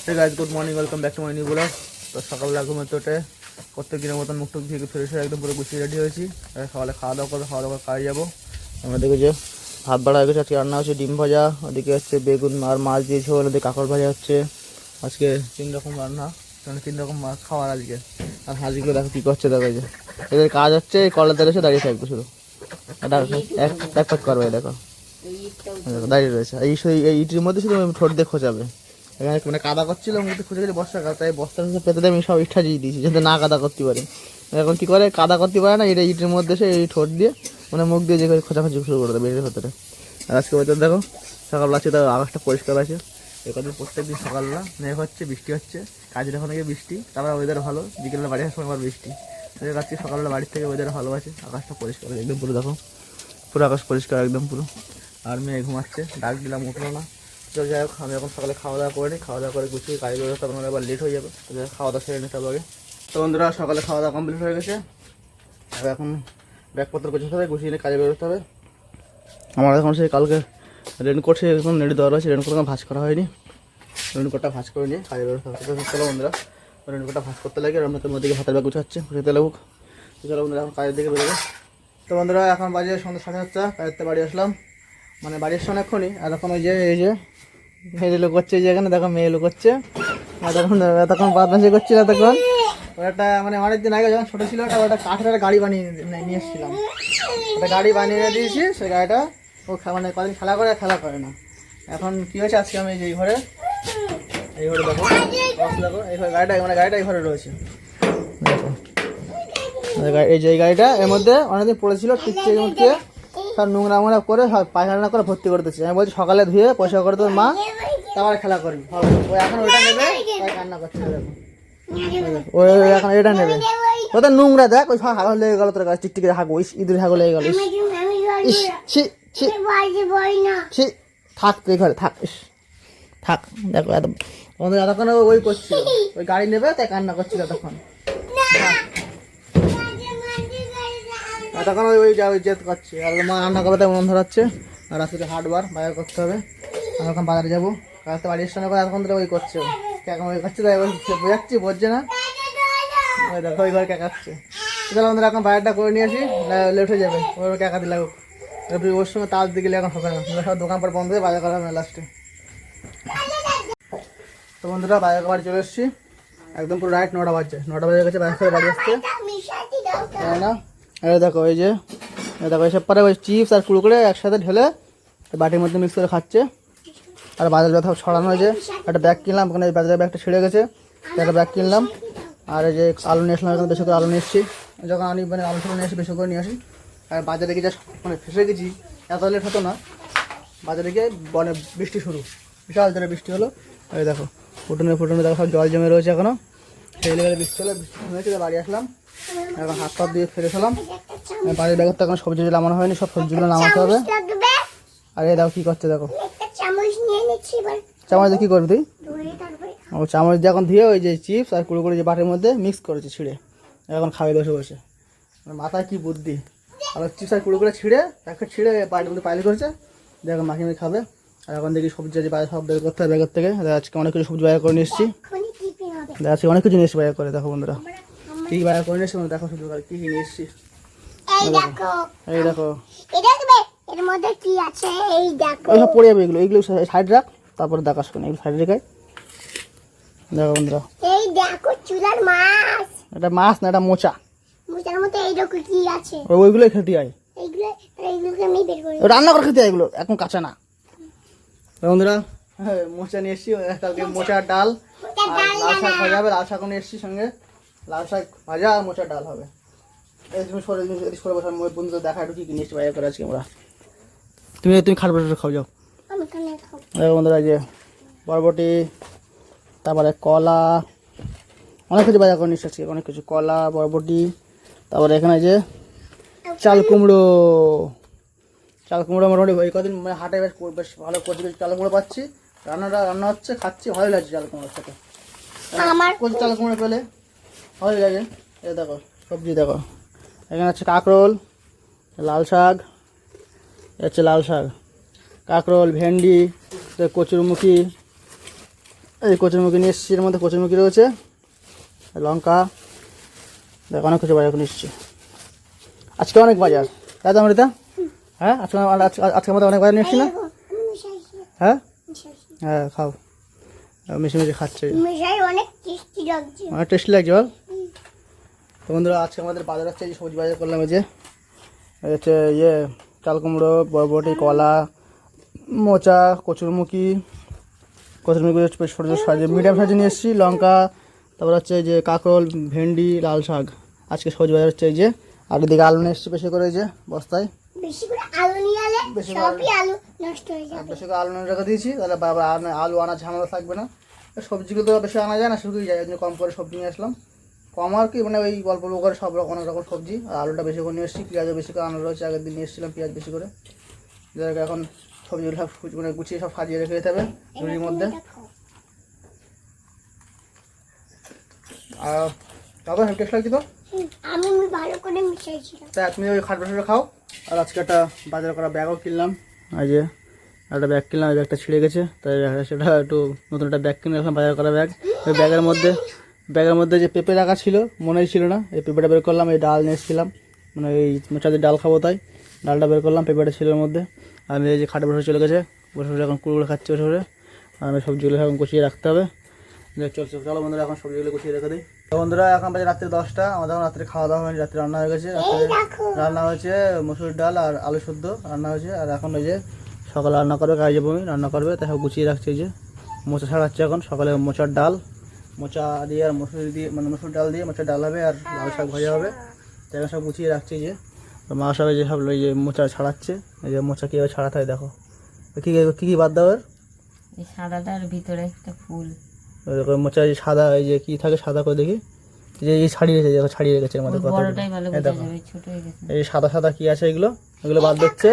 Hey guys, good morning, welcome back to my new vlog. তো সকালবেলা ঘুমোতে উঠে প্রত্যেক দিনের মতন মুখ টুক ধুয়ে ফ্রেশ হয়ে একদম পুরো গুছিয়ে রেডি হয়েছি। সকালে খাওয়া দাওয়া করে কাজে যাবো। আমাদেরকে যে ভাত বাড়া হয়ে গেছে, আজকে রান্না হচ্ছে ডিম ভাজা, ওদিকে হচ্ছে বেগুন আর মাছ দিয়ে ঝোল, ওদিকে কাঁকড় ভাজা হচ্ছে। আজকে 3 রকম রান্না, মানে 3 রকম মাছ খাওয়ার আজকে। আর হাঁসগুলো দেখো কী করছে, দেখো যে এদের কাজ হচ্ছে এই কলার ধারে এসে দাঁড়িয়ে থাকবে শুধু, এক পাক করবে। দেখো দাঁড়িয়ে রয়েছে, এই ইটির মধ্যে শুধু ঠোঁট দিয়ে খোঁচাবে। এখানে মানে কাদা করছিল, মধ্যে খুঁজে গেলে বর্ষাকাল, তাই বস্তার সাথে পেতে দিয়ে আমি সব ইট সাজিয়ে দিয়েছি যাতে না কাদা করতে পারে। এখন কী করে, কাদা করতে পারে না, এটা ইটের মধ্যে এসে এই ঠোঁট দিয়ে মানে মুখ দিয়ে যে খোঁচাখুচি শুরু করে দেবে বেড়ের ভেতরে। আর আজকে ওদের দেখো সকালবেলা আছে, তার আকাশটা পরিষ্কার আছে। এখানে প্রত্যেকদিন সকালবেলা মেঘ হচ্ছে, বৃষ্টি হচ্ছে, কাজের ওখানে গিয়ে বৃষ্টি, তারপর ওয়েদার ভালো, বিকেলে বাড়ি আসার সময় আবার বৃষ্টি। আজকে সকালবেলা বাড়ির থেকে ওয়েদার ভালো আছে, আকাশটা পরিষ্কার একদম পুরো, দেখো পুরো আকাশ পরিষ্কার একদম পুরো। আর মেয়ে ঘুমাচ্ছে, ডাক দিলাম উঠলো না। তো যাই হোক, আমি এখন সকালে খাওয়া দাওয়া করে নিই, খাওয়া দাওয়া করে গুছিয়ে কাজে বেরোতে আপনার আবার লেট হয়ে যাবে। খাওয়া দাওয়া সেরে নিতে হবে। তো বন্ধুরা সকালে খাওয়া দাওয়া কমপ্লিট হয়ে গেছে, এখন ব্যাগপত্র গুছাতে হবে, গুছিয়ে নিয়ে কাজে বেরোতে হবে। আমার এখন সেই কালকে রেনকোট সে এখন নেড়ে দেওয়া রয়েছে, রেনকোট এখন ভাঁজ করা হয়নি, রেনকোটটা ভাঁজ করে নিয়ে কাজে বেরোতে হবে। চলো বন্ধুরা রেনকোটটা ভাঁজ করতে লাগে, আমরা তোমার দিকে হাতের ব্যাগ গুছাতে লাগুক। চলো বন্ধুরা এখন কাজের দিকে বেরোবো। তো বন্ধুরা এখন বাজে সন্ধ্যা 7:30, কাজের বাড়ি আসলাম, মানে বাড়ি আসলাম এক্ষুনি। আর এখন ওই যে এই যে মেয়ে লোক করছে, যে এখানে দেখো মেয়ে লোক করছে, এতক্ষণ বদমাশি করছিল। তখন ওটা মানে অনেকদিন আগে যখন ছোটো ছিল, ওটা কাঠের একটা গাড়ি বানিয়ে নিয়ে এসেছিলাম, ওটা গাড়ি বানিয়ে দিয়েছি। সেই গাড়িটা ও মানে কদিন খেলা করে না। এখন কী হয়েছে, আজকে আমি এই ঘরে দেখো এই গাড়িটা, মানে গাড়িটা এই ঘরে রয়েছে। দেখো এই যে গাড়িটা এর মধ্যে অনেকদিন পড়েছিল, টিকছে মধ্যে সব নোংরা করে সব পায়খানা করে ভর্তি করে দিচ্ছে। আমি বলছি সকালে ধুয়ে পয়সা করে তোর মা, তারপরে খেলা করবি। ও এখন ওইটা নেবে, তাই কান্না করছে। দেখো ওই এখন এটা নেবে, ওদের নোংরা দেখ, ওই সব হাগল লেগে গেল তোর কাছে, টিকটিকে হাগো, ইঁদুর হাগল লেগে গেল। থাক তুই ঘরে থাক, থাক। দেখো এতক্ষণ ওই করছিল, ওই গাড়ি নেবে তাই কান্না করছিল তখন। তখন ওই জেদ করছে, আর মা রান্না করবে তাই মন ধরাচ্ছে। আর আজকে হাটবার বাজার করতে হবে, আমি এখন বাজারে যাবো। কালকে বাড়ির সামনে করে এতক্ষণ ধরে ওই করছে, কেমন ওই করছে, তাই বোঝাচ্ছি, বোঝছে না। ওই দেখো ওই ঘরে কেকাচ্ছে। চলো আমাদের এখন বাজারটা করে নিয়ে আসি, লেট হয়ে যাবে, ওই কেকাতে লাগুক। ওর সঙ্গে তাল দিয়ে গেলে এখন হবে না, সব দোকান পর বন্ধ হয়ে বাজার করা হবে না লাস্টে। তো বন্ধুরা বাজার বাড়ি চলে এসেছি, একদম পুরো রাইট 9টা বাজছে, 9টা বাজে গেছে বাজার করে বাড়ি আসছে, তাই না? এই দেখো এই যে দেখো এসব পরে ওই চিপস আর কুড়কুড়ে একসাথে ঢেলে বাটির মধ্যে মিক্স করে খাচ্ছে। আর বাজার ব্যথা ছড়ানো হয়েছে, একটা ব্যাগ কিনলাম, ওখানে বাজারের ব্যাগটা ছিঁড়ে গেছে, একটা ব্যাগ কিনলাম। আর এই যে আলু নিয়ে আসলাম, এখানে বেশি করে আলু নিয়ে এসেছি, যখন আমি মানে আলু নিয়ে আসি বেশি করে নিয়ে আসি। আর বাজারে গিয়ে যা মানে ফেসে গেছি, এত লেট হতো না। বাজারে গিয়ে মানে বৃষ্টি শুরু, বিশাল জোরে বৃষ্টি হলো। এই দেখো ফুটনে দেখো সব জল জমে রয়েছে এখনও, সেই লেভেলে বৃষ্টি হলো। বৃষ্টি হয়েছে, বাড়ি আসলাম, এখন হাত পাত দিয়ে ফেরে ফেলাম। বাড়ির ব্যাগের তো এখন সবজি নামানো হয়নি, সব সবজিগুলো নামাতে হবে। আর এই দেখো কী করছে, দেখো চামচ দিয়ে কী করবি তুই? ও চামচ দিয়ে এখন ধুয়ে ওই যে চিপস আর কুড়ো যে বাটির মধ্যে মিক্স করেছে ছিঁড়ে, এখন খাবে বসে বসে। মাথায় কী বুদ্ধি, আর চিপস আর কুড়ো ছিঁড়ে প্যাকেট ছিঁড়ে বাটির মধ্যে পাইলি করেছে, দেখো মাখিয়ে খাবে। আর এখন দেখি সবজি আছে বাইরে সব বের করতে হবে ব্যাগের থেকে। আজকে অনেক কিছু সবজি বাইরে করে নিয়ে এসেছি, আজকে অনেক কিছু নিয়ে এসেছি বাইরে করে। দেখো বন্ধুরা কী বাইরে করে নিয়ে এসেছি, দেখো সবজি কী কী নিয়ে এসেছি। এই দেখো এর মধ্যে কি আছে, এই দেখো ওই সব পড়ে যাবে, এইগুলো সাইড রাখ, তারপরে দেখাস কেন এগুলো সাইড রেখে। দেখো বন্ধুরা এই দেখো চুলার মাছ, এটা মাছ না, এটা মোচা, মোচার মধ্যে এই দেখো কি আছে, ওইগুলোই খেতে হয়, এইগুলোকে আমি বের করি, রান্না করে খেতে হয়, এগুলো এখন কাঁচা না। বন্ধুরা মোচা নিয়ে এসেছি, কালকে মোচার ডাল আর লাল শাক ভাজা হবে, লাল শাকও নিয়ে এসেছি সঙ্গে, লাল শাক ভাজা আর মোচার ডাল হবে। এই তুমি সরে বসার বন্ধুদের দেখা একটু কী কী নিয়ে এসেছি বাইরে করে আজকে আমরা। তুমি খাট বসে খাও যাও। বন্ধুরা যে বরবটি, তারপরে কলা, অনেক কিছু বাজার করে নিয়ে এসেছি, অনেক কিছু কলা বরবটি, তারপরে এখানে যে চাল কুমড়ো মোটামুটি ওই কদিন মানে হাটে বেশ ভালো করছি, চাল কুমড়ো পাচ্ছি, রান্না হচ্ছে, খাচ্ছি, ভালোই লাগছে চাল কুমড়োর সাথে। চাল কুমড়ো পেলে ভালোই লাগে। এই দেখো সবজি দেখো, এখানে হচ্ছে কাঁকরোল, লাল শাক, হচ্ছে লাল শাক, কাঁকরোল, ভেন্ডি, কচুরমুখী, এই কচুরমুখী নিয়ে এসেছি, এর মধ্যে কচুরমুখী রয়েছে, লঙ্কা, দেখ অনেক কিছু বাজার করে এসেছি। আজকে অনেক বাজার, তাই তো অমৃতা? হ্যাঁ, আজকে আমাদের অনেক বাজার নিয়ে এসেছি না? হ্যাঁ হ্যাঁ, খাও, মিশে খাচ্ছে, অনেক টেস্টি লাগছে। অনেক টেস্টি লাগছে বল। তো বন্ধুরা, আজকে আমাদের বাজার হচ্ছে, এই সবজি বাজার করলাম। এই যে হচ্ছে চাল কুমড়ো, বরবটি, কলা, মোচা, কচুরমুখি ছোটো ছোটো সাইজে মিডিয়াম সাইজে নিয়ে এসেছি, লঙ্কা, তারপর হচ্ছে এই যে কাঁকরোল, ভেন্ডি, লাল শাক। আজকে সবজি বাজার হচ্ছে এই যে। আর এদিকে আলু নিয়ে এসেছি বেশি করে, এই যে বস্তায় বেশি করে আলু নিয়ে এলে সবই আলু নষ্ট হয়ে যাবে। বেশি করে আলু নিয়ে রেখে দিয়েছি, তাহলে বাবা আলু আনা ঝামেলা থাকবে না। সবজিগুলো তো বেশি আনা যায় না, শুধুই যায়, কম করে সবজি নিয়ে আসলাম। কম আর কি, মানে ওই অল্প অল্প করে সব রকম অনেক রকম সবজি। আর আলুটা বেশি করে নিয়ে এসেছি, পেঁয়াজও বেশি করে আনা রয়েছে, আগের দিন নিয়ে এসেছিলাম পেঁয়াজ বেশি করে। যাদেরকে এখন সবজিগুলো সব মানে গুছিয়ে সব সাজিয়ে রেখে দিতে হবে ঝুড়ির মধ্যে। আর তারপর টেস্ট লাগছে তো, আমি ভালো করে মিশাইছিলাম। তাই তুমি ওই খাট বসে খাও। আর আজকে একটা বাজার করা ব্যাগও কিনলাম, এই যে একটা ব্যাগ কিনলাম, ওই ব্যাগটা ছিঁড়ে গেছে, তাই সেটা একটু নতুন একটা ব্যাগ কিনে রাখলাম, বাজার করা ব্যাগ। ওই ব্যাগের মধ্যে যে পেঁপে রাখা ছিল, মনেই ছিল না, এই পেঁপেটা বের করলাম। এই ডাল নিয়ে এসেছিলাম, মানে এই মোচা দিয়ে ডাল খাবো, তাই ডালটা বের করলাম, পেঁপেটা ছিল ওর মধ্যে। আমি এই যে খাটে বসে চলে গেছে, বসে বসে এখন কুড়গুলো খাচ্ছে বসে বসে। আর আমি সবজিগুলো এখন গুছিয়ে রাখতে হবে। চলছে, চলো বন্ধুরা, এখন সবজিগুলো গুছিয়ে রেখে দিই। তো বন্ধুরা, এখন বাজে রাত্রে 10টা, আমাদের এখন রাত্রে খাওয়া দাওয়া হয়নি, রাত্রে রান্না হয়ে গেছে। রান্না হয়েছে মসুর ডাল আর আলু সেদ্ধ রান্না হয়েছে। আর এখন ওই যে সকালে রান্না করবে, কাজে যাবো আমি, রান্না করবে, তাই সব গুছিয়ে রাখছি। এই যে মোচা ছাড়াচ্ছে এখন, সকালে মোচার ডাল, মোচা দিয়ে আর মসুর দিয়ে, মানে মসুর ডাল দিয়ে মোচার ডাল হবে, আর লাল শাক ভাজা হবে, তাই এখন সব গুছিয়ে রাখছি। যে মা সব এই যে সব এই যে মোচা ছাড়াচ্ছে, এই যে মোচা কীভাবে ছাড়াতে হয় দেখো। কী কী কী বাদ দেওয়ার, এই সাদাটার ভিতরে একটা ফুল, মোচা এই সাদা, এই যে কি থাকে সাদা করে দেখি, যে এই ছাড়িয়ে রেখেছে আমাদের কথা। বড়টাই ভালো বোঝা যাবে, ছোট হয়ে গেছে। এই সাদা সাদা কি আছে, এগুলো বাদ দিচ্ছে।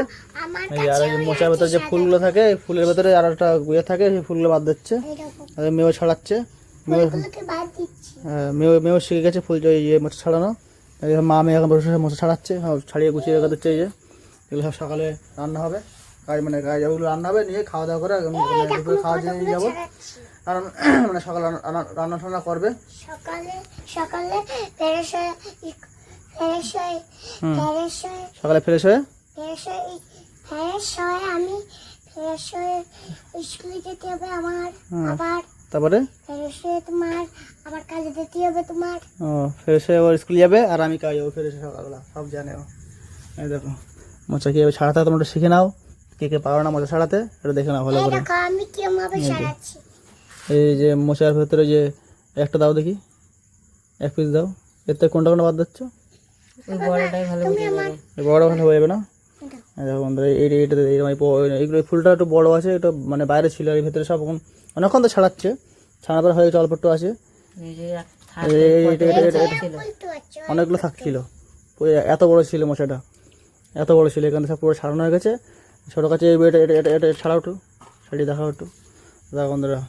এই আর এই মোচার ভেতরে যে ফুলগুলো থাকে, এই ফুলের ভেতরে আর একটা গুয়ে থাকে, সেই ফুলগুলো বাদ দিচ্ছে। আর মেয়েও ছাড়াচ্ছে, মেয়েও শিখে গেছে ফুল মোচা ছাড়ানো। মা মেয়ে এখন বসে মোচা ছাড়াচ্ছে, ছাড়িয়ে গুছিয়ে রেখে দিচ্ছে। এই যে এগুলো সব সকালে রান্না হবে, কাজ ওগুলো রান্না হবে, নিয়ে খাওয়া দাওয়া করে দুপুরে খাওয়ার জন্য নিয়ে যাবো। কারণ মানে সকালে রান্না টান্না করবে। সকালে ফ্রেশ হয়ে আমি ফ্রেশ হয়ে স্কুলে যেতে হবে আমার, আবার তারপরে ফ্রেশ হয়ে তোমার আবার কাজে যেতে হবে তোমার। ফ্রেশ হয়ে ওর স্কুলে যাবে, আর আমি কাজে যাবো ফ্রেশ হয়ে সকালবেলা, সব জানে ও। এই দেখো মোচা কীভাবে ছাড়াতে হয়, তোমরা একটু শিখে নাও, কে কে পারো না মোচা ছাড়াতে, এটা দেখে নাও ভালো করে। আমি কিভাবে ছাড়াচ্ছি, এই যে মোচার ভেতরে যে একটা দাও দেখি, এক পিস দাও, এর থেকে কোনটা বাদ দিচ্ছ? ওই বড়টাই ভালো বোঝা যাবে। এই বড় ভালো হয়ে যাবে না? দেখো বন্ধুরা, এইগুলো ফুলটা একটু বড় আছে, এটা মানে বাইরে ছিল, এর ভিতরে সব অনেকক্ষণ তো ছাড়াচ্ছে, ছাড়ার পর হয়ে গেছে, অল্প একটু আছে। এই যে অনেকগুলো থাকছিল, এত বড় ছিল মোচাটা, এত বড় ছিল, এখানে সব পুরো ছাড়ানো হয়ে গেছে। ছোটো কাছে এটা ছাড়াও, একটু ছাড়িয়ে দেখাও একটু। দেখো বন্ধুরা,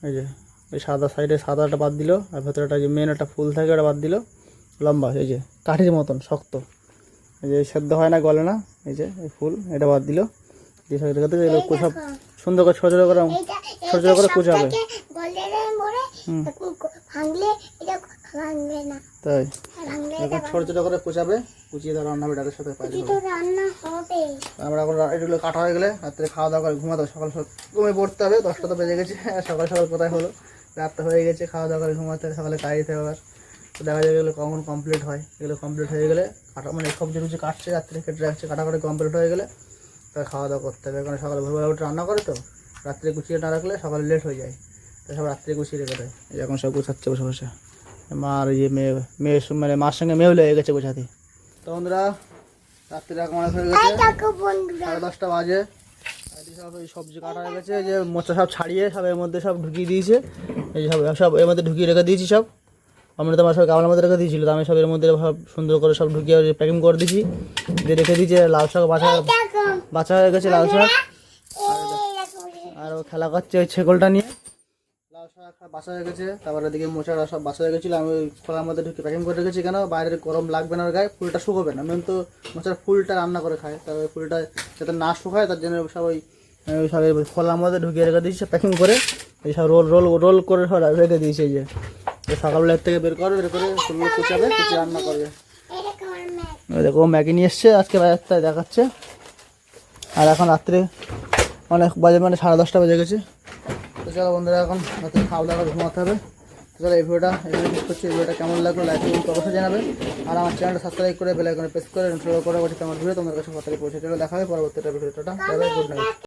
এই যে এই সাদা সাইডে সাদাটা বাদ দিল, আর ভেতরেটা যে মেন একটা ফুল থাকে ওটা বাদ দিল, লম্বা, এই যে কাঠির মতন শক্ত, এই যে সেদ্ধ হয় না, গলে না, এই যে এই ফুল এটা বাদ দিল। দিয়ে সব সুন্দর করে ছোটো ছোটো করে কুচাবে, তাই ছোটো ছোটো করে কুচাবে, কুচিয়ে তার রান্না হবে ডালের সাথে। আমরা এখন এগুলো কাটা হয়ে গেলে রাত্রে খাওয়া দাওয়া করে ঘুমাতে হবে, সকাল ঘুমিয়ে পড়তে হবে, 10টা তো বেজে গেছে, সকাল সকাল কোথায় হলো, রাতটা হয়ে গেছে, খাওয়া দাওয়া করে ঘুমাতে হবে, সকালে কাজ দিতে হবে। তো দেখা যায় এগুলো কখন কমপ্লিট হয়, এগুলো কমপ্লিট হয়ে গেলে কাটা, মানে সবজি টুজি কাটছে, রাত্রে কেটে রাখছে, কাটাকাটি কমপ্লিট হয়ে গেলে তার খাওয়া দাওয়া করতে হবে। কারণ সকালে ভোরবেলা উঠে রান্না করে, তো রাত্রে গুছিয়ে না রাখলে সকালে লেট হয়ে যায়, তাই সব রাত্রে গুছিয়ে রেখে দেয়। এখন সব গুছাচ্ছে বসে বসে, মা আর মেয়ে মানে মার সঙ্গে মেয়েও লেগে গেছে গোছাতে। তো বন্ধুরা, রাত্রে এখন অনেক হয়ে গেছে, 10:30 বাজে, সব এই সবজি কাটা হয়ে গেছে, যে মোচা সব ছাড়িয়ে সব এর মধ্যে সব ঢুকিয়ে দিয়েছে, এই যে সব এর মধ্যে ঢুকিয়ে রেখে দিয়েছি। সব আমরা তো আমার সব গামলার মধ্যে রেখে দিয়েছিল, তো আমি সব এর মধ্যে সব সুন্দর করে সব ঢুকিয়ে প্যাকিং করে দিয়েছি, দিয়ে রেখে দিয়েছি। লাল শাক বাছা হয়ে গেছে, লাল শাক, আর ও খেলা করছে ওই ছেগলটা নিয়ে, লাল শাক বাছা হয়ে গেছে। তারপরে এদিকে মোচারা সব বাছা হয়ে গেছিলো, আমি ওই খোলার মধ্যে ঢুকে প্যাকিং করে রেখেছি, কেন বাইরের গরম লাগবে না, ওর গায়ে ফুলটা শুকোবে না, মেন তো মোচার ফুলটা রান্না করে খায়, তার ওই ফুলটা যাতে না শুকায় তার জন্য সব ওই খোলার মধ্যে ঢুকিয়ে রেখে দিয়েছি প্যাকিং করে। এই সব রোল রোল রোল করে সব রেখে দিয়েছে। এই যে সকালবেলা থেকে বের করে ফুলগুলো কুচাবে, কুচিয়ে রান্না করবে। দেখো ম্যাগি নিয়ে এসছে আজকে বাজারটায় দেখাচ্ছে। আর এখন রাত্রে অনেক বাজে, মানে 10:30 বেজে গেছে। তো চলো বন্ধুরা, এখন রাত্রে খাওয়া দাওয়া করে ঘুমাতে হবে। তো চলো এই ভিডিওটা শেষ করছি। এই ভিডিওটা কেমন লাগলো লাইক করুন, অবশ্যই জানাবে। আর আমার চ্যানেলটা সাবস্ক্রাইব করে বেল আইকনে প্রেস করে নোটিফিকেশন করে আমার ভিডিও তোমাদের কাছে তাড়াতাড়ি পৌঁছে। চলো দেখা হবে পরবর্তী ভিডিওটা। Bye bye, good night.